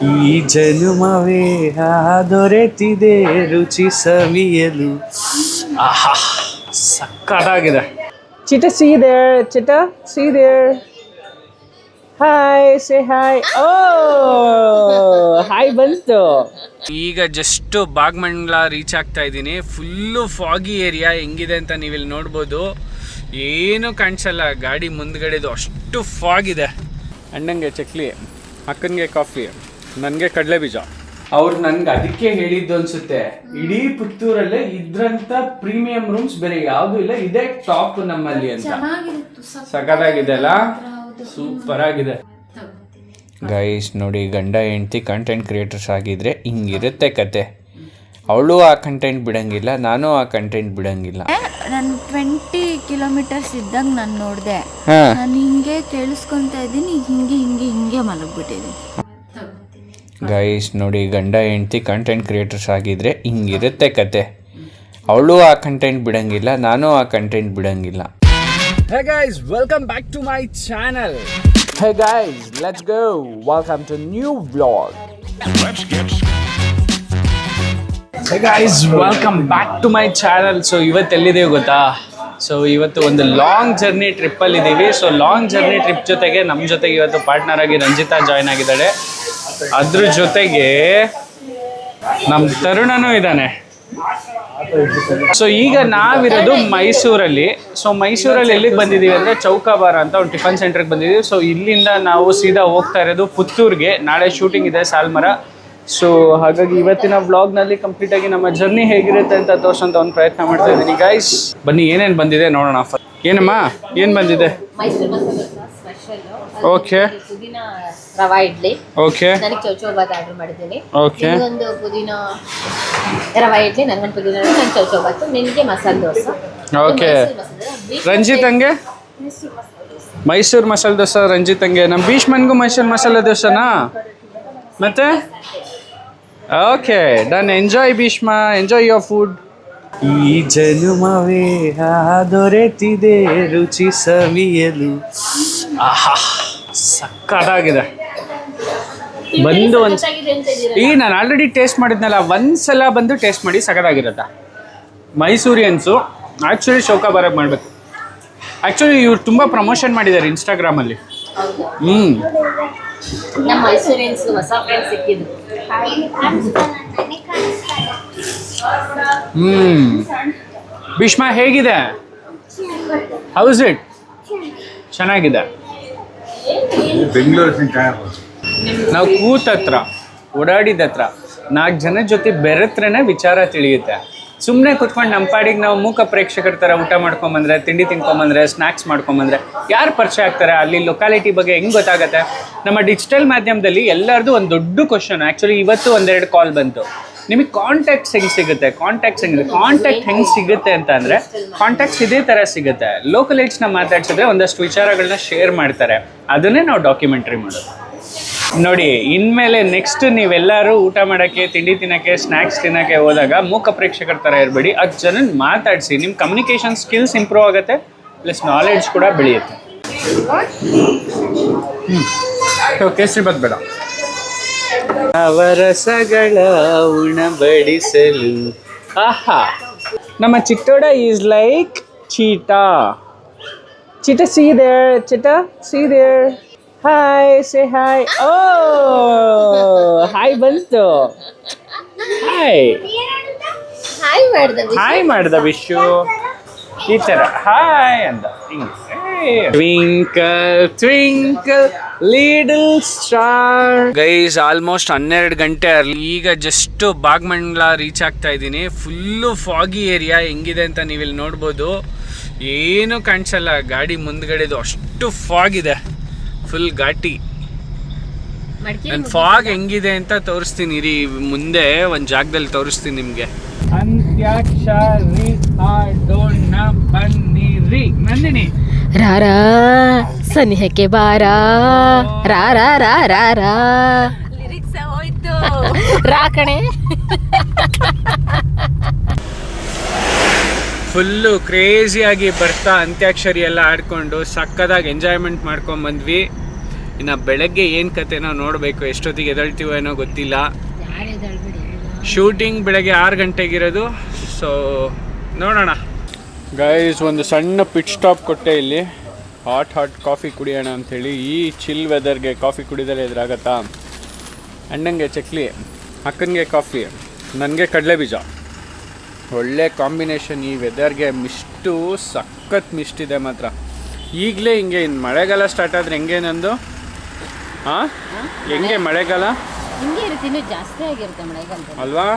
ಈ ಜನುಮವೇ ದೊರೆತಿದೆ ರುಚಿ ಸವಿಯಲು. ಆಹಾ, ಸಕ್ಕತ್ತಾಗಿದೆ. ಚಿಟ ಸೀದೆ ಹಾಯ್, ಸೇ ಹಾಯ್. ಓ ಹಾಯ್ ಬಂತು. ಈಗ ಜಸ್ಟ್ ಬಾಗ್ಮಂಡ್ಲ ರೀಚ್ ಆಗ್ತಾ ಇದ್ದೀನಿ. Full foggy area. ಹೆಂಗಿದೆ ಅಂತ ನೀವಿಲ್ಲಿ ನೋಡ್ಬೋದು. ಏನು ಕಾಣಿಸಲ್ಲ ಗಾಡಿ ಮುಂದ್ಗಡೆದು, ಅಷ್ಟು ಫಾಗ್ ಇದೆ. ಅಣ್ಣಂಗೆ ಚಕ್ಲಿ, ಅಕ್ಕನಿಗೆ ಕಾಫಿ, ನನಗೆ ಕಡಲೆ ಬೀಜ. ಅವ್ರು ನನ್ಗೆ ಅದಕ್ಕೆ ಹೇಳಿದ್ದು ಅನ್ಸುತ್ತೆ, ಇಡೀ ಪುತ್ತೂರಲ್ಲೇ ಇದ್ರಂತ ಪ್ರೀಮಿಯಂ ರೂಮ್ಸ್ ಬೇರೆ ಯಾವ್ದು ಇಲ್ಲ, ಇದೇ ಟಾಪ್ ನಮ್ಮಲ್ಲಿ ಅಂತ. ಸಖತ್ತಾಗಿದೆ ಅಲ್ಲ, ಸೂಪರ್ ಆಗಿದೆ. ಗೈಸ್ ನೋಡಿ, ಗಂಡ ಹೆಂಡತಿ ಕಂಟೆಂಟ್ ಕ್ರಿಯೇಟರ್ಸ್ ಆಗಿದ್ರೆ ಹಿಂಗಿರುತ್ತೆ ಕತೆ. ಅವಳು ಆ ಕಂಟೆಂಟ್ ಬಿಡಂಗಿಲ್ಲ, ನಾನು ಆ ಕಂಟೆಂಟ್ ಬಿಡಂಗಿಲ್ಲ. ನಾನು 20 ಕಿಲೋಮೀಟರ್ಸ್ ಇದ್ದಾಗ ನಾನು ನೋಡಿದೆ, ನಾನು ಹಿಂಗೆ ಕೇಳಿಸ್ಕೊಂತ ಇದ್ದೀನಿ, ಹಿಂಗೆ ಮಲಗ್ಬಿಟ್ಟಿದ್ದೀನಿ. ಗೈಸ್ ನೋಡಿ, ಗಂಡ ಹೆಂಡತಿ ಕಂಟೆಂಟ್ ಕ್ರಿಯೇಟರ್ಸ್ ಆಗಿದ್ರೆ ಹಿಂಗಿರುತ್ತೆ ಕತೆ. ಅವಳು ಆ ಕಂಟೆಂಟ್ ಬಿಡಂಗಿಲ್ಲ, ನಾನು ಆ ಕಂಟೆಂಟ್ ಬಿಡಂಗಿಲ್ಲ. Hey guys, welcome back to my channel. Hey guys, let's go. Welcome to new vlog. Hey guys, welcome back to my channel. So ಇವತ್ತು ಎಲ್ಲಿದ್ದೀವಿ ಗೊತ್ತಾ? ಸೊ ಇವತ್ತು ಒಂದು ಲಾಂಗ್ ಜರ್ನಿ ಟ್ರಿಪ್ಪಲ್ಲಿ ಇದ್ದೀವಿ. ಸೊ ಲಾಂಗ್ ಜರ್ನಿ ಟ್ರಿಪ್ ಜೊತೆಗೆ ನಮ್ಮ ಜೊತೆಗೆ ಇವತ್ತು ಪಾರ್ಟ್ನರ್ ಆಗಿ ರಂಜಿತಾ ಜಾಯ್ನ್ ಆಗಿದ್ದಾಳೆ. ಅದ್ರ ಜೊತೆಗೆ ನಮ್ಮ ತರುಣನೂ ಇದ್ದಾನೆ. ಸೊ ಈಗ ನಾವಿರೋದು ಮೈಸೂರಲ್ಲಿ. ಸೊ ಮೈಸೂರಲ್ಲಿ ಎಲ್ಲಿಗೆ ಬಂದಿದ್ದೀವಿ ಅಂದರೆ ಚೌಕಾಬಾರ ಅಂತ ಒಂದು ಟಿಫನ್ ಸೆಂಟ್ರಿಗೆ ಬಂದಿದ್ದೀವಿ. ಸೊ ಇಲ್ಲಿಂದ ನಾವು ಸೀದಾ ಹೋಗ್ತಾ ಇರೋದು ಪುತ್ತೂರಿಗೆ. ನಾಳೆ ಶೂಟಿಂಗ್ ಇದೆ ಸಾಲ್ಮರ. ಸೊ ಹಾಗಾಗಿ ಇವತ್ತಿನ ವ್ಲಾಗ್ನಲ್ಲಿ ಕಂಪ್ಲೀಟಾಗಿ ನಮ್ಮ ಜರ್ನಿ ಹೇಗಿರುತ್ತೆ ಅಂತ ತೋರಿಸೋಂಥ ಒಂದು ಪ್ರಯತ್ನ ಮಾಡ್ತಾ ಇದ್ದೀನಿ. ಗೈಸ್ ಬನ್ನಿ, ಏನೇನು ಬಂದಿದೆ ನೋಡೋಣ. ಏನಮ್ಮ, ಏನು ಬಂದಿದೆ? ಓಕೆ, ರವಾ ಇಡ್ಲಿ. ಓಕೆ, ನನಗೆ ಚೌಚೌಬಾತ್ ಆರ್ಡರ್ ಮಾಡಿದ್ದೀನಿ. ಓಕೆ, ಒಂದು ಪುದೀನ ರವಾ ಇಡ್ಲಿ, ನನಗೊಂದು ಪುದೀನ, ನನ್ನ ಚೌಚೌಬಾತ್, ನಿನಗೆ ಮಸಾಲೆ ದೋಸೆ. ಓಕೆ, ರಂಜಿತಂಗೆ ಮೈಸೂರು ಮಸಾಲೆ ದೋಸೆ, ರಂಜಿತಂಗೆ. ನಮ್ಮ ಭೀಷ್ಮನ್ಗೂ ಮೈಸೂರು ಮಸಾಲೆ ದೋಸೆನಾ? ಮತ್ತೆ okay, done. Enjoy Bhishma, enjoy your food. ಈ ಜನುಮವೇ ದೊರೆತಿದೆ ರುಚಿ ಸವಿಯಲು. ಆಹಾ, ಸಕ್ಕತ್ತಾಗಿದೆ. ಬಂದು ಈಗ ನಾನು ಆಲ್ರೆಡಿ ಟೇಸ್ಟ್ ಮಾಡಿದ್ನಲ್ಲ, ಒಂದ್ಸಲ ಬಂದು ಟೇಸ್ಟ್ ಮಾಡಿ, ಸಖತ್ತಾಗಿರುತ್ತೆ. ಮೈಸೂರಿಯನ್ಸು ಆ್ಯಕ್ಚುಲಿ ಚೌಕಾಬಾರಾಗ ಮಾಡಬೇಕು. ಆ್ಯಕ್ಚುಲಿ ಇವ್ರು ತುಂಬ ಪ್ರಮೋಷನ್ ಮಾಡಿದ್ದಾರೆ ಇನ್ಸ್ಟಾಗ್ರಾಮಲ್ಲಿ. ನಮ್ಮ ಮೈಸೂರಿಯನ್ಸ್ ಹೊಸ ಫ್ರೆಂಡ್ಸ್ ಸಿಕ್ಕಿದ್ರು. ಭೀಷ್ಮ ಹೇಗಿದೆ? House it? ಚೆನ್ನಾಗಿದೆ. ನಾವು ಕೂತತ್ರ ಓಡಾಡಿದತ್ರ 4 ಜನದ ಜೊತೆ ಬೆರೆತ್ರೇನೆ ವಿಚಾರ ತಿಳಿಯುತ್ತೆ. ಸುಮ್ಮನೆ ಕುತ್ಕೊಂಡು ನಮ್ಮ ಪಾಡಿಗೆ ನಾವು ಮೂಕ ಪ್ರೇಕ್ಷಕರ ಥರ ಊಟ ಮಾಡ್ಕೊಂಬಂದ್ರೆ, ತಿಂಡಿ ತಿನ್ಕೊಂಬಂದ್ರೆ, ಸ್ನ್ಯಾಕ್ಸ್ ಮಾಡ್ಕೊಂಬಂದ್ರೆ ಯಾರು ಪರಿಚಯ ಆಗ್ತಾರೆ? ಅಲ್ಲಿ ಲೊಕಾಲಿಟಿ ಬಗ್ಗೆ ಹೆಂಗೆ ಗೊತ್ತಾಗುತ್ತೆ? ನಮ್ಮ ಡಿಜಿಟಲ್ ಮಾಧ್ಯಮದಲ್ಲಿ ಎಲ್ಲರದು ಒಂದು ದೊಡ್ಡ ಕ್ವಶನ್. ಆ್ಯಕ್ಚುಲಿ ಇವತ್ತು 1-2 ಕಾಲ್ ಬಂತು. ನಿಮಗೆ ಕಾಂಟ್ಯಾಕ್ಟ್ಸ್ ಹೆಂಗೆ ಸಿಗುತ್ತೆ? ಕಾಂಟ್ಯಾಕ್ಟ್ ಹೆಂಗೆ ಸಿಗುತ್ತೆ ಅಂತ ಅಂದರೆ, ಕಾಂಟ್ಯಾಕ್ಟ್ಸ್ ಇದೇ ಥರ ಸಿಗುತ್ತೆ. ಲೋಕಲ್ ಏಡ್ಸ್ನ ಮಾತಾಡ್ಸಿದ್ರೆ ಒಂದಷ್ಟು ವಿಚಾರಗಳನ್ನ ಶೇರ್ ಮಾಡ್ತಾರೆ. ಅದನ್ನೇ ನಾವು ಡಾಕ್ಯುಮೆಂಟ್ರಿ ಮಾಡೋದು. ನೋಡಿ, ಇನ್ಮೇಲೆ ನೆಕ್ಸ್ಟ್ ನೀವೆಲ್ಲರೂ ಊಟ ಮಾಡೋಕ್ಕೆ, ತಿಂಡಿ ತಿನ್ನೋಕ್ಕೆ, ಸ್ನ್ಯಾಕ್ಸ್ ತಿನ್ನೋಕ್ಕೆ ಹೋದಾಗ ಮೂಕ ಪ್ರೇಕ್ಷಕರ ಥರ ಇರಬೇಡಿ. 10 ಜನ ಮಾತಾಡಿಸಿ. ನಿಮ್ಮ ಕಮ್ಯುನಿಕೇಷನ್ ಸ್ಕಿಲ್ಸ್ ಇಂಪ್ರೂವ್ ಆಗುತ್ತೆ, ಪ್ಲಸ್ ನಾಲೆಡ್ಜ್ ಕೂಡ ಬೆಳೆಯುತ್ತೆ. ಕೇಸರಿ ಬಾತ್ ಬೇಡ. ಅವರಸಗಳ ಉಣಬಡಿಸಲು. ಆಹಾ, ನಮ್ಮ ಚಿಟ್ಟೋಡ ಈಸ್ ಲೈಕ್ ಚೀಟಾ. ಚಿಟ ಸೀದೆ ಹಾಯ್, ಸೇ ಹಾಯ್. ಓ ಹಾಯ್ ಬಂತು. ಹಾಯ್ ಮಾಡ್ದ ವಿಶು ಈ ಥರ ಹಾಯ್ ಅಂದ. Twinkle twinkle little star. Guys almost 12 ಗಂಟೆ. ಈಗ ಜಸ್ಟ್ ಬಾಗ್ಮಂಡ್ಲ ರೀಚ್ ಆಗ್ತಾ ಇದ್ದೀನಿ. Full foggy area. ಹೆಂಗಿದೆ ಅಂತ ನೀವಿಲ್ಲಿ ನೋಡ್ಬೋದು. ಏನು ಕಾಣಿಸಲ್ಲ ಗಾಡಿ ಮುಂದ್ಗಡೆದು, ಅಷ್ಟು ಫಾಗ್ ಇದೆ. ಫುಲ್ ಘಾಟಿ. ನಾನು ಫಾಗ್ ಹೆಂಗಿದೆ ಅಂತ ತೋರಿಸ್ತೀನಿ ಇರಿ. ಮುಂದೆ ಒಂದು ಜಾಗದಲ್ಲಿ ತೋರಿಸ್ತೀನಿ ನಿಮಗೆ. ಅಂತ್ಯಾಕ್ಷರಿ ಹಾಡೋಣ ಬನ್ನಿರಿ. ನಂದಿನಿ ರಾರಾ ಸನಿಹಕ್ಕೆ ಬಾರಾ ರಾರಾ ರಾರಾ ಲಿರಿಕ್ಸ್ ಹೋಯ್ತು ರಾಕಣೆ. ಫುಲ್ಲು ಕ್ರೇಜಿಯಾಗಿ ಬರ್ತಾ ಅಂತ್ಯಾಕ್ಷರಿ ಎಲ್ಲ ಆಡ್ಕೊಂಡು ಸಕ್ಕದಾಗಿ ಎಂಜಾಯ್ಮೆಂಟ್ ಮಾಡ್ಕೊಂಡು ಬಂದ್ವಿ. ಇನ್ನು ಬೆಳಗ್ಗೆ ಏನು ಕತೆನೋ ನೋಡಬೇಕು, ಎಷ್ಟೊತ್ತಿಗೆ ಎದಳ್ತೀವೋ ಏನೋ ಗೊತ್ತಿಲ್ಲ. ಶೂಟಿಂಗ್ ಬೆಳಗ್ಗೆ 6 ಗಂಟೆಗಿರೋದು. ಸೊ ನೋಡೋಣ ಗೈಸ್. ಒಂದು ಸಣ್ಣ ಪಿಟ್ ಸ್ಟಾಪ್ ಕೊಟ್ಟೆ ಇಲ್ಲಿ, ಹಾಟ್ ಕಾಫಿ ಕುಡಿಯೋಣ ಅಂಥೇಳಿ. ಈ ಚಿಲ್ ವೆದರ್ಗೆ ಕಾಫಿ ಕುಡಿದರೆ ಎದುರಾಗತ್ತಾ? ಅಣ್ಣಂಗೆ ಚಕ್ಲಿ, ಅಕ್ಕನಿಗೆ ಕಾಫಿ, ನನಗೆ ಕಡಲೆ ಬೀಜ. ಒಳ್ಳೆ ಕಾಂಬಿನೇಷನ್ ಈ ವೆದರ್ಗೆ. ಮಿಸ್ಟು ಸಖತ್ ಮಿಸ್ಟ್ ಇದೆ ಮಾತ್ರ. ಈಗಲೇ ಹಿಂಗೆ ಇನ್ನು ಮಳೆಗಾಲ ಸ್ಟಾರ್ಟ್ ಆದರೆ ಹೆಂಗೆ ನಂದು? ಹಾಂ, ಹೆಂಗೆ ಮಳೆಗಾಲ ಹಿಂಗೆ ಇರುತ್ತೆ, ಇನ್ನೂ ಜಾಸ್ತಿ ಆಗಿರುತ್ತೆ ಮಳೆಗಾಲದಲ್ಲಿ ಅಲ್ವಾ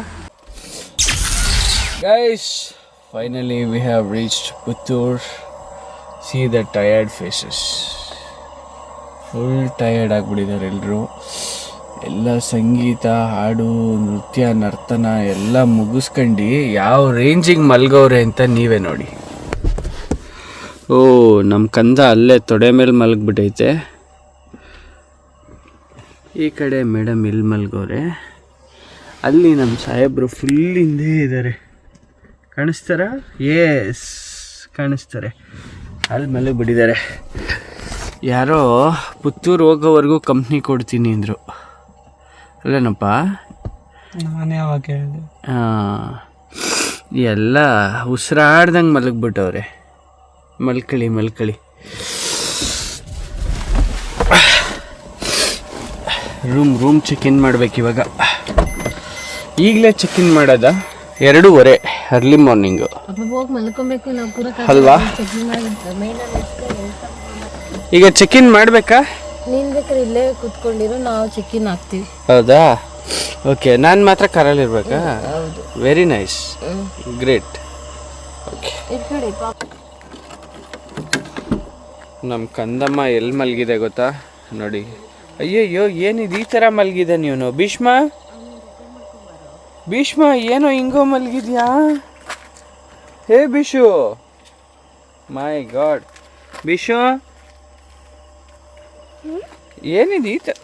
guys? Finally we have reached Puttur. See the tired faces. Full tired ಆಗಿಬಿಟ್ಟಿದ್ದಾರೆ ಎಲ್ಲರೂ. ಎಲ್ಲ ಸಂಗೀತ, ಹಾಡು, ನೃತ್ಯ, ನರ್ತನ ಎಲ್ಲ ಮುಗಿಸ್ಕೊಂಡು ಯಾವ ರೇಂಜಿಗೆ ಮಲ್ಗವ್ರೆ ಅಂತ ನೀವೇ ನೋಡಿ. ಓ, ನಮ್ಮ ಕಂದ ಅಲ್ಲೇ ತೊಡೆ ಮೇಲೆ ಮಲಗಿಬಿಟ್ಟೈತೆ. ಈ ಕಡೆ ಮೇಡಮ್ ಇಲ್ಲಿ ಮಲ್ಗವ್ರೆ. ಅಲ್ಲಿ ನಮ್ಮ ಸಾಹೇಬರು ಫುಲ್ ಹಿಂದೆ ಇದ್ದಾರೆ. ಕಾಣಿಸ್ತಾರ? ಎಸ್, ಕಾಣಿಸ್ತಾರೆ. ಅಲ್ಲಿ ಮಲಗಿಬಿಟ್ಟಿದ್ದಾರೆ. ಯಾರೋ ಪುತ್ತೂರು ಹೋಗೋವರೆಗೂ ಕಂಪ್ನಿ ಕೊಡ್ತೀನಿ ಅಂದರು ಅಲ್ಲೇನಪ್ಪ? ನಾನೇ ಯಾವಾಗ ಹೇಳಿದೆ? ಹಾಂ, ಎಲ್ಲ ಉಸಿರಾಡ್ದಂಗೆ ಮಲಗಿಬಿಟ್ಟವ್ರೆ. ಮಲ್ಕಳಿ. ರೂಮ್ ಚೆಕ್ ಇನ್ ಮಾಡ್ಬೇಕು ಇವಾಗ. ಈಗಲೇ ಚೆಕ್ ಇನ್ ಮಾಡೋದ? 2:30 ಅರ್ಲಿ ಮಾರ್ನಿಂಗು ಹೋಗಿ ಮಲ್ಕೊಬೇಕು ನಾವು ಪೂರ ಅಲ್ವಾ? ಈಗ ಚೆಕ್ ಇನ್ ಮಾಡಬೇಕಾ? ನೀನು ಬೇಕಾದ್ರೆ ಇಲ್ಲೇ ಕೂತ್ಕೊಂಡಿರೋ, ನಾವು ಚೆಕ್ ಇನ್ ಆಗ್ತೀವಿ. ಹೌದಾ? ಓಕೆ, ನಾನು ಮಾತ್ರ ಕಾರಲ್ಲಿ ಇರ್ಬೇಕಾ? Very nice, great. ಓಕೆ, ನಮ್ಮ ಕಂದಮ್ಮ ಎಲ್ಲಿ ಮಲಗಿದೆ ಗೊತ್ತಾ? ನೋಡಿ. ಅಯ್ಯಯ್ಯೋ, ಏನಿದು ಈ ಥರ ಮಲಗಿದೆ ನೀನು? ಭೀಷ್ಮ ಏನೋ ಹಿಂಗೋ ಮಲಗಿದ್ಯಾ? ಹೇ ಬಿಶು, ಮೈ ಗಾಡ್. ಬಿಶು ಏನಿದು ಈ ಥರ?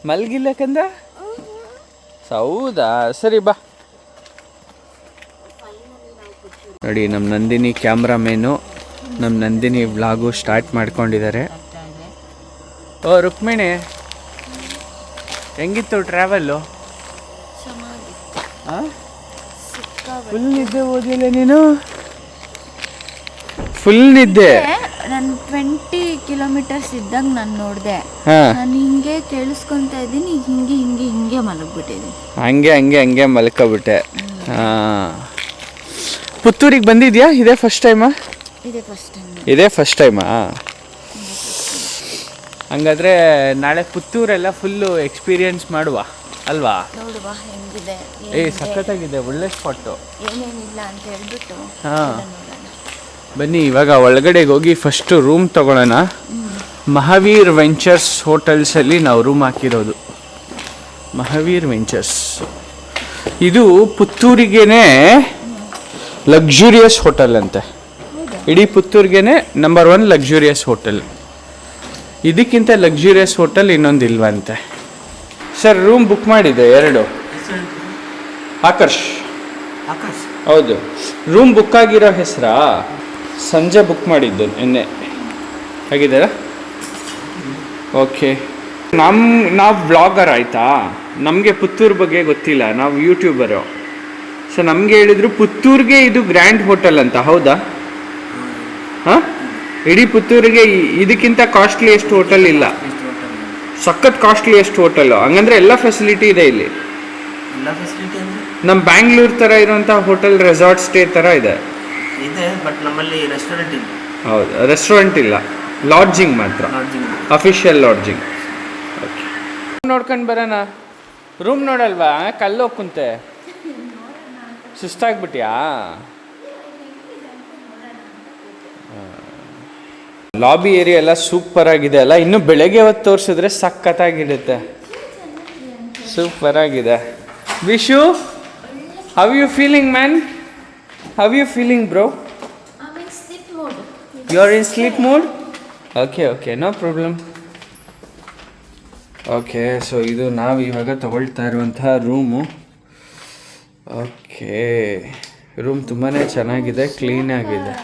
ಮಲಗಿಲ್ಲ ಕಂದ? ಹೌದಾ, ಸರಿ ಬಾ. ನೋಡಿ, ನಮ್ಮ ನಂದಿನಿ ಕ್ಯಾಮ್ರಾಮೇನು ನಮ್ಮ ನಂದಿನಿ ವ್ಲಾಗು ಸ್ಟಾರ್ಟ್ ಮಾಡ್ಕೊಂಡಿದ್ದಾರೆ. ಓ ರುಕ್ಮಿಣಿ, ಹೆಂಗಿತ್ತು ಟ್ರಾವೆಲ್ಲು? ಫುಲ್ ನಿದ್ದೆ ಓದಿಲ್ಲ ನೀನು? ಫುಲ್ ನಿದ್ದೆ. ನಾನು 20 ಕಿಲೋಮೀಟರ್ಸ್ ಇದ್ದಂಗೆ ನಾನು ನೋಡಿದೆ. ನಾನು ಹಿಂಗೆ ಕೇಳಿಸ್ಕೊತಾ ಇದ್ದೀನಿ, ಹಿಂಗೆ ಮಲಗ್ಬಿಟ್ಟಿದ್ದೀನಿ. ಹಂಗೆ ಮಲ್ಕೊಬಿಟ್ಟೆ. ಹಾಂ, ಪುತ್ತೂರಿಗೆ ಬಂದಿದ್ಯಾ? ಇದೇ ಫಸ್ಟ್ ಟೈಮಾ? ಇದೇ ಫಸ್ಟ್ ಟೈಮಾ? ಹಂಗಾದ್ರೆ ನಾಳೆ ಪುತ್ತೂರೆಲ್ಲ ಫುಲ್ಲು ಎಕ್ಸ್ಪೀರಿಯನ್ಸ್ ಮಾಡುವ ಅಲ್ವಾ? ನೋಡುವ ಹೆಂಗಿದೆ. ಸಖತ್ತಾಗಿದೆ, ಒಳ್ಳೆ ಸ್ಪಾಟು. ಏನೇನಿಲ್ಲ ಅಂತ ಹೇಳ್ಬಿಟ್ಟು ಹಾಂ, ಬನ್ನಿ ಇವಾಗ ಒಳಗಡೆಗೆ ಹೋಗಿ ಫಸ್ಟು ರೂಮ್ ತಗೊಳ್ಳೋಣ. ಮಹಾವೀರ್ ವೆಂಚರ್ಸ್ ಹೋಟೆಲ್ಸಲ್ಲಿ ನಾವು ರೂಮ್ ಹಾಕಿರೋದು. ಮಹಾವೀರ್ ವೆಂಚರ್ಸ್ ಇದು ಪುತ್ತೂರಿಗೇನೆ ಲಕ್ಸುರಿಯಸ್ ಹೋಟೆಲ್ ಅಂತೆ. ಇಡೀ ಪುತ್ತೂರಿಗೇನೆ ನಂಬರ್ 1 ಲಕ್ಸುರಿಯಸ್ ಹೋಟೆಲ್. ಇದಕ್ಕಿಂತ ಲಕ್ಸುರಿಯಸ್ ಹೋಟೆಲ್ ಇನ್ನೊಂದು ಇಲ್ವಂತೆ. ಸರ್, ರೂಮ್ ಬುಕ್ ಮಾಡಿದೆ 2. ಆಕರ್ಷ್. ಹೌದು, ರೂಮ್ ಬುಕ್ ಆಗಿರೋ ಹೆಸರಾ? ಸಂಜೆ ಬುಕ್ ಮಾಡಿದ್ದು ನಿನ್ನೆ. ಆಗಿದ್ದಾರಾ? ಓಕೆ. ನಾವು ಬ್ಲಾಗರ್ ಆಯಿತಾ, ನಮಗೆ ಪುತ್ತೂರು ಬಗ್ಗೆ ಗೊತ್ತಿಲ್ಲ, ನಾವು ಯೂಟ್ಯೂಬರು. ಸೊ ನಮಗೆ ಹೇಳಿದರು ಪುತ್ತೂರಿಗೆ ಇದು ಗ್ರ್ಯಾಂಡ್ ಹೋಟೆಲ್ ಅಂತ. ಹೌದಾ? ಹಾಂ, ಇಡೀ ಪುತ್ತೂರಿಗೆ ಇದಕ್ಕಿಂತ ಕಾಸ್ಟ್ಲಿಯೆಸ್ಟ್ ಹೋಟೆಲ್ ಇಲ್ಲ. ಸಖತ್ ಕಾಸ್ಟ್ಲಿಯೆಸ್ಟ್ ಹೋಟೆಲ್. ಹಂಗಂದ್ರೆ ಎಲ್ಲ ಫೆಸಿಲಿಟಿ ಇದೆ ಇಲ್ಲಿ. ನಮ್ಮ ಬ್ಯಾಂಗ್ಳೂರ್ ಥರ ಇರುವಂಥ ಹೋಟೆಲ್, ರೆಸಾರ್ಟ್ ಸ್ಟೇ ಥರ ಇದೆ. ಬಟ್ ನಮ್ಮಲ್ಲಿ ರೆಸ್ಟೋರೆಂಟ್ ಇಲ್ಲ. ಹೌದು, ರೆಸ್ಟೋರೆಂಟ್ ಇಲ್ಲ, ಲಾಡ್ಜಿಂಗ್ ಮಾತ್ರ, ಅಫಿಷಿಯಲ್ ಲಾಡ್ಜಿಂಗ್. ಓಕೆ, ನೋಡ್ಕೊಂಡು ಬರೋಣ. ರೂಮ್ ನೋಡಲ್ವಾ? ಕಲ್ಲೋಗಿ ಕುಂತೆ ಸುಸ್ತಾಗ್ಬಿಟ್ಯಾ? ಲಾಬಿ ಏರಿಯಾ ಎಲ್ಲ ಸೂಪರ್ ಆಗಿದೆ ಅಲ್ಲ? ಇನ್ನು ಬೆಳಗ್ಗೆ ಹೊತ್ತು ತೋರಿಸಿದ್ರೆ ಸಖತ್ತಾಗಿರುತ್ತೆ. ಸೂಪರ್ ಆಗಿದೆ. Vishu, how you feeling man? How you feeling bro? You are in sleep mode? Okay, no problem. Okay, so ಇದು ನಾವು ಇವಾಗ ತಗೊಳ್ತಾ ಇರುವಂತಹ ರೂಮು. ಓಕೆ, ರೂಮ್ ತುಂಬಾ ಚೆನ್ನಾಗಿದೆ, ಕ್ಲೀನಾಗಿದೆ.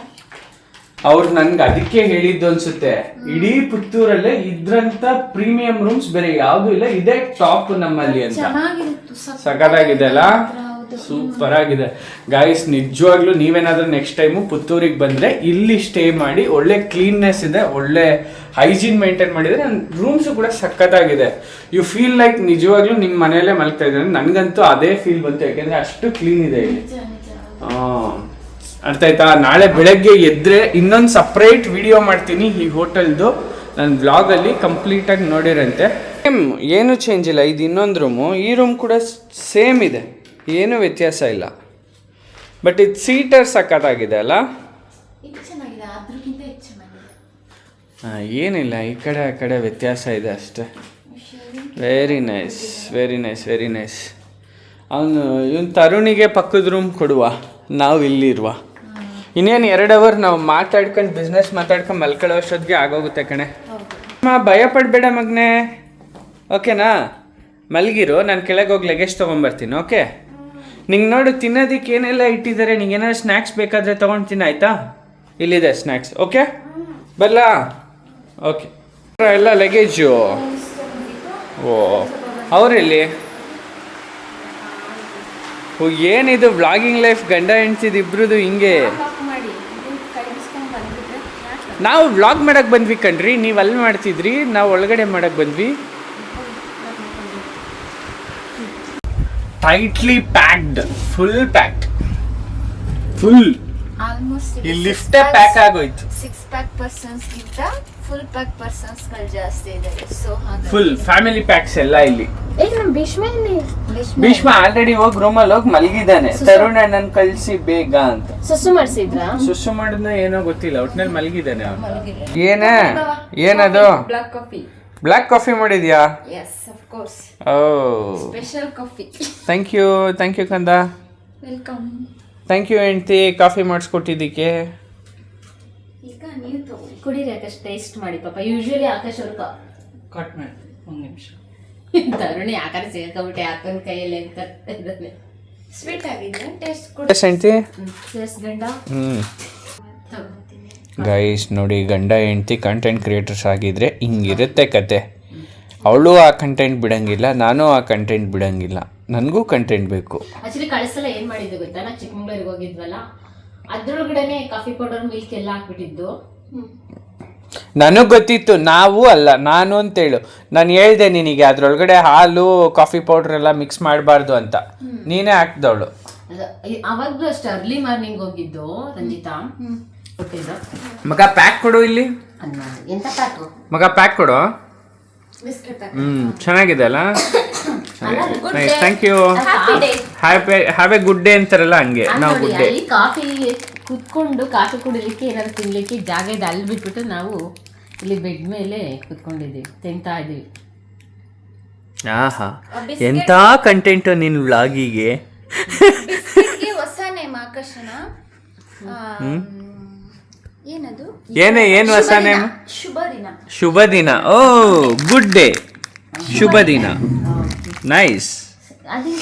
ಅವ್ರು ನನ್ಗೆ ಅದಕ್ಕೆ ಹೇಳಿದ್ದು ಅನ್ಸುತ್ತೆ, ಇಡೀ ಪುತ್ತೂರಲ್ಲೇ ಇದ್ರಂತ ಪ್ರೀಮಿಯಂ ರೂಮ್ಸ್ ಬೇರೆ ಯಾವ್ದು ಇಲ್ಲ, ಇದೇ ಟಾಪ್ ನಮ್ಮಲ್ಲಿ ಅಂತ. ಸಖತ್ತಾಗಿದೆ ಅಲ್ಲ, ಸೂಪರ್ ಆಗಿದೆ ಗಾಯ್ಸ್. ನಿಜವಾಗ್ಲೂ ನೀವೇನಾದ್ರೂ ನೆಕ್ಸ್ಟ್ ಟೈಮು ಪುತ್ತೂರಿಗೆ ಬಂದ್ರೆ ಇಲ್ಲಿ ಸ್ಟೇ ಮಾಡಿ, ಒಳ್ಳೆ ಕ್ಲೀನ್ನೆಸ್ ಇದೆ, ಒಳ್ಳೆ ಹೈಜೀನ್ ಮೇಂಟೈನ್ ಮಾಡಿದ್ರೆ. ರೂಮ್ಸು ಕೂಡ ಸಖತ್ತಾಗಿದೆ. ಯು ಫೀಲ್ ಲೈಕ್ ನಿಜವಾಗ್ಲೂ ನಿಮ್ಮ ಮನೆಯಲ್ಲೇ ಮಲ್ತಾ ಇದ್ದಾರೆ. ನನಗಂತೂ ಅದೇ ಫೀಲ್ ಬಂತು, ಯಾಕೆಂದ್ರೆ ಅಷ್ಟು ಕ್ಲೀನ್ ಇದೆ ಇಲ್ಲಿ. ಅರ್ಥ ಆಯ್ತಾ? ನಾಳೆ ಬೆಳಗ್ಗೆ ಎದ್ರೆ ಇನ್ನೊಂದು ಸಪ್ರೇಟ್ ವಿಡಿಯೋ ಮಾಡ್ತೀನಿ ಈ ಹೋಟೆಲ್ದು, ನನ್ನ ಬ್ಲಾಗಲ್ಲಿ ಕಂಪ್ಲೀಟಾಗಿ ನೋಡಿರಂತೆ. ಸೇಮ್ ಏನು ಚೇಂಜ್ ಇಲ್ಲ. ಇದು ಇನ್ನೊಂದು ರೂಮು, ಈ ರೂಮ್ ಕೂಡ ಸೇಮ್ ಇದೆ, ಏನೂ ವ್ಯತ್ಯಾಸ ಇಲ್ಲ. ಬಟ್ ಇದು ಸೀಟರ್ ಸಖತ್ತಾಗಿದೆ ಅಲ್ಲ? ಏನಿಲ್ಲ, ಈ ಕಡೆ ಆ ಕಡೆ ವ್ಯತ್ಯಾಸ ಇದೆ ಅಷ್ಟೇ. Very nice, very nice, very nice. ಇವನು ತರುಣಿಗೆ ಪಕ್ಕದ ರೂಮ್ ಕೊಡುವ, ನಾವು ಇಲ್ಲಿರುವ. ಇನ್ನೇನು 2 ಅವರ್ ನಾವು ಮಾತಾಡ್ಕೊಂಡು ಬಿಸ್ನೆಸ್ ಮಾತಾಡ್ಕೊಂಡು ಮಲ್ಕೊಳ್ಳೋ ಅಷ್ಟೊತ್ತಿಗೆ ಆಗೋಗುತ್ತೆ ಕಣೆ. ಭಯ ಪಡಬೇಡ ಮಗನೇ, ಓಕೆನಾ? ಮಲಗಿರು, ನಾನು ಕೆಳಗೆ ಹೋಗಿ ಲಗೇಜ್ ತೊಗೊಂಬರ್ತೀನಿ. ಓಕೆ, ನಿಂಗೆ ನೋಡು ತಿನ್ನೋದಕ್ಕೆ ಏನೆಲ್ಲ ಇಟ್ಟಿದ್ದಾರೆ, ನಿಂಗೆ ಏನಾದ್ರು ಸ್ನ್ಯಾಕ್ಸ್ ಬೇಕಾದರೆ ತೊಗೊಂಡು ತಿನ್ನ, ಆಯಿತಾ? ಇಲ್ಲಿದೆ ಸ್ನ್ಯಾಕ್ಸ್. ಓಕೆ, ಬರಲಾ? ಓಕೆ, ಎಲ್ಲ ಲಗೇಜು. ಓ, ಅವರೆಲ್ಲಿ? ಓ, ಏನಿದು ವ್ಲಾಗಿಂಗ್ ಲೈಫ್, ಗಂಡ ಹೆಂಡ್ತಿದ್ದು ಇಬ್ರದ್ದು ಹಿಂಗೆ. ನಾವು ವ್ಲಾಗ್ ಮಾಡಕ್ಕೆ ಬಂದ್ವಿ ಕಣ್ರಿ, ನೀವು ಅಲ್ಲಿ ಮಾಡ್ತಿದ್ರಿ, ನಾವು ಒಳಗಡೆ ಮಾಡಕ್ಕೆ ಬಂದ್ವಿ. Tightly packed, full packed, full. Almost ಈ ಲಿಫ್ಟೇ ಪ್ಯಾಕ್ ಆಗೋಯ್ತು. 6 ಪ್ಯಾಕ್ ಪರ್ಸನ್ಸ್ ಗಿಂತ ಫುಲ್ ಪ್ಯಾಕ್ ಪರ್ಸನ್ಸ್ ಗಳು ಜಾಸ್ತಿ ಇದ್ದಾರೆ. ಸೊ ಫುಲ್ ಫ್ಯಾಮಿಲಿ ಪ್ಯಾಕ್ಸ್ ಎಲ್ಲ ಇಲ್ಲಿ. ಭೀಷ್ಮ ಆಲ್ರೆಡಿ ಹೋಗಿ ರೂಮಲ್ಲಿ ಹೋಗಿ ಮಲಗಿದ್ದಾನೆ. ತರುಣ್ ಅಣ್ಣನ್ ಕಳ್ಸಿ ಬೇಗ ಅಂತ ಸುಸು ಮಾಡಿಸಿದ್ರ, ಸುಸು ಮಾಡಿದ್ನ ಏನೋ ಗೊತ್ತಿಲ್ಲ, ಒಟ್ನಲ್ಲಿ ಮಲಗಿದ್ದಾನೆ ಅವನು. ಏನದು? Black coffee. ಬ್ಲಾಕ್ ಕಾಫಿ ಮಾಡಿದ್ಯಾ? Yes, of course. Oh, special coffee. Thank you ಕಂದ. ವೆಲ್ಕಮ್. ಥ್ಯಾಂಕ್ ಯು ಹೆಂಡ್ತಿ, ಕಾಫಿ ಮಾಡಿಸ್ಕೊಟ್ಟಿದ್ದಕ್ಕೆ. ಈಗ ನೀವು ತಗೊಳ್ಳಿ, ಕುಡೀರಿ ಆಕಾಶ್, ಟೇಸ್ಟ್ ಮಾಡಿ ಪಾಪ. ಯೂಶುವಲಿ ಆಕಾಶ್ ಅವ್ರ ಕಟ್ ಮಾಡಿ ಒಂದು ನಿಮಿಷ. ತರುಣಿ ಆಕಾರ ಸೇರ್ಕೊಬಿಟ್ಟೆ ಅಕ್ಕನ ಕೈಯಲ್ಲಿ ಅಂತ ಇದ್ದಾನೆ. ಸ್ವೀಟ್ ಆಗಿದೆ, ಟೇಸ್ಟ್ ಕೂಡ. ಹೆಂಡ್ತಿ ಗಂಡ ತಗೋತೀನಿ. ಗೈಸ್ ನೋಡಿ, ಗಂಡ ಹೆಂಡ್ತಿ ಕಂಟೆಂಟ್ ಕ್ರಿಯೇಟರ್ಸ್ ಆಗಿದ್ರೆ ಹಿಂಗಿರುತ್ತೆ ಕತೆ. ಅವಳು ಆ ಕಂಟೆಂಟ್ ಬಿಡಂಗಿಲ್ಲ, ನಾನು ಆ ಕಂಟೆಂಟ್ ಬಿಡಂಗಿಲ್ಲ, ನನಗೂ ಕಂಟೆಂಟ್ ಬೇಕು. ಆಕ್ಚುಲಿ ಕಳಿಸಲ ಏನ್ ಮಾಡಿದ್ದು ಗೊತ್ತಾ, ನಾ ಚಿಕ್ಕಮಂಗ್ಳೂರಿಗೆ ಹೋಗಿದ್ವಲ್ಲ, ಅದ್ರೊಳಗಡೆನೆ ಕಾಫಿ ಪೌಡರ್ ಮಿಲ್ಕ್ ಎಲ್ಲ ಹಾಕ್ಬಿಟ್ಟಿದ್ದು. ನನಗೆ ಗೊತ್ತಿತ್ತು, ನಾವು ಅಲ್ಲ ನಾನು ಅಂತೇಳು. ನಾನು ಹೇಳ್ದೆ ನಿನಗೆ ಅದ್ರೊಳಗಡೆ ಹಾಲು ಕಾಫಿ ಪೌಡರ್ ಎಲ್ಲ ಮಿಕ್ಸ್ ಮಾಡಬಾರ್ದು ಅಂತ, ನೀನೇ ಹಾಕ್ದವಳು. ಅವಾಗ್ಲೂ ಅಷ್ಟು ಅರ್ಲಿ ಮಾರ್ನಿಂಗ್ ಹೋಗಿದ್ದು ರಂಜಿತಾ. ಮಗ ಪ್ಯಾಕ್ ಕೊಡು ಇಲ್ಲಿ. ಎಂತ ಪ್ಯಾಕು? ಮಗ ಪ್ಯಾಕ್ ಕೊಡು. ಬಿಸ್ಕೆಟ್. ಚೆನ್ನಾಗಿದೆ ಅಲ್ಲ? Thank you. Have a good day ಅಂತಾರಲ್ಲ ಹಂಗೆ ನಾವು ಗುಡ್ ಡೇ. ಅಲ್ಲಿ ಕಾಫಿ ಕುತ್ಕೊಂಡು ಕಾಫಿ ಕುಡಿಲಿಕ್ಕೆ ಏನಾದ್ರು ತಿನ್ಲಿಕ್ಕೆ ಜಾಗ ಇದೆ, ಅಲ್ಲಿ ಬಿಟ್ಬಿಟ್ಟು ನಾವು ಇಲ್ಲಿ ಬೆಡ್ ಮೇಲೆ ಕುತ್ಕೊಂಡಿದ್ದೀವಿ, ತಿಂತಾ ಇದೀವಿ. ಆಹಾ, ಎಂತ ಕಂಟೆಂಟ್ ನಿನ್ ವ್ಲಾಗಿಗೆ. ಬಿಸ್ಕೆಟ್ಗೆ ಹೊಸ ನೇಮ್ ಆಕರ್ಷಣ. ಏನದು? ಏನು ಹೊಸ ನೇಮ್? ಶುಭ ದಿನ. ಶುಭ ದಿನ. ಓ, ಗುಡ್ ಡೇ, ಶುಭ ದಿನ. ನೈಸ್.